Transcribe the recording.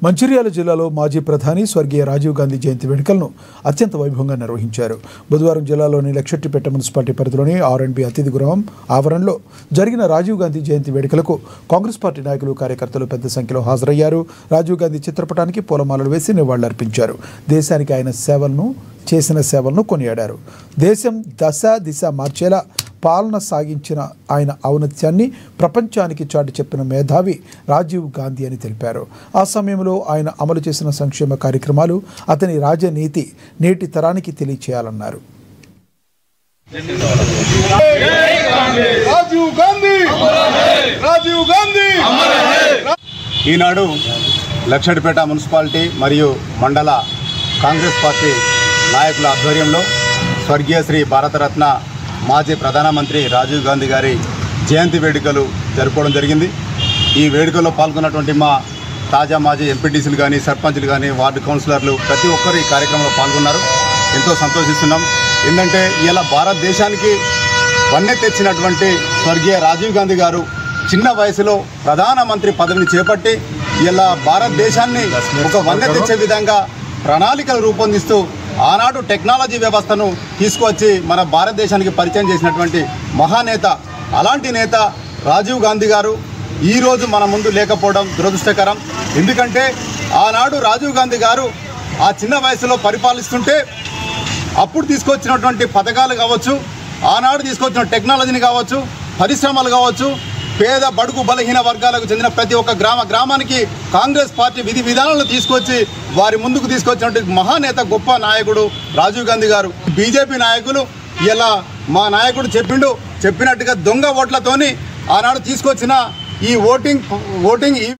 మంచిర్యాల జిల్లాలో మాజీ ప్రధాని స్వర్గీయ రాజీవ్ గాంధీ జయంతి వేడుకలను అత్యంత వైభవంగా నిర్వహించారు. బుధవారం జిల్లాలోని లక్షెట్టిపేట మున్సిపాలిటీ పరిధిలోని R&B అతిథి గృహం ఆవరణలో జరిగిన రాజీవ్ గాంధీ జయంతి వేడుకలకు కాంగ్రెస్ పార్టీ నాయకులు, కార్యకర్తలు పెద్ద సంఖ్యలో హాజరయ్యారు. రాజీవ్ గాంధీ చిత్రపటానికి పూలమాలలు వేసి నివాళులర్పించారు. దేశానికి ఆయన చేసిన సేవలను కొనియాడారు. దేశం దశ దిశ మార్చేలా పాలన సాగించిన ఆయన ఔన్నత్యాన్ని ప్రపంచానికి చాటి చెప్పిన మేధావి రాజీవ్ గాంధీ అని తెలిపారు. ఆ సమయంలో ఆయన అమలు చేసిన సంక్షేమ కార్యక్రమాలు, అతని రాజనీతి నేటి తరానికి తెలియచేయాలన్నారు. ఈనాడు లక్షెట్టిపేట మున్సిపాలిటీ మరియు మండల కాంగ్రెస్ పార్టీ నాయకుల ఆధ్వర్యంలో స్వర్గీయ శ్రీ భారతరత్న మాజీ ప్రధానమంత్రి రాజీవ్ గాంధీ గారి జయంతి వేడుకలు జరుపుకోవడం జరిగింది. ఈ వేడుకల్లో పాల్గొన్నటువంటి మా తాజా మాజీ ఎంపీటీసీలు కానీ, సర్పంచ్లు కానీ, వార్డు కౌన్సిలర్లు ప్రతి ఒక్కరు ఈ కార్యక్రమంలో పాల్గొన్నారు. ఎంతో సంతోషిస్తున్నాం. ఏంటంటే ఇలా భారతదేశానికి వన్నె తెచ్చినటువంటి స్వర్గీయ రాజీవ్ గాంధీ గారు చిన్న వయసులో ప్రధానమంత్రి పదవిని చేపట్టి ఇలా భారతదేశాన్ని ఒక వన్నె తెచ్చే విధంగా ప్రణాళికలు రూపొందిస్తూ ఆనాడు టెక్నాలజీ వ్యవస్థను తీసుకువచ్చి మన భారతదేశానికి పరిచయం చేసినటువంటి మహానేత. అలాంటి నేత రాజీవ్ గాంధీ గారు ఈరోజు మన ముందు లేకపోవడం దురదృష్టకరం. ఎందుకంటే ఆనాడు రాజీవ్ గాంధీ గారు ఆ చిన్న వయసులో పరిపాలిస్తుంటే అప్పుడు తీసుకొచ్చినటువంటి పథకాలు కావచ్చు, ఆనాడు తీసుకొచ్చిన టెక్నాలజీని కావచ్చు, పరిశ్రమలు కావచ్చు, పేద బడుగు బలహీన వర్గాలకు చెందిన ప్రతి ఒక్క గ్రామానికి కాంగ్రెస్ పార్టీ విధి విధానాలను తీసుకొచ్చి వారి ముందుకు తీసుకొచ్చినటువంటి మహానేత, గొప్ప నాయకుడు రాజీవ్ గాంధీ గారు. బీజేపీ నాయకులు ఇలా మా నాయకుడు చెప్పినట్టుగా దొంగ ఓట్లతోని ఆనాడు తీసుకొచ్చిన ఈ ఓటింగ్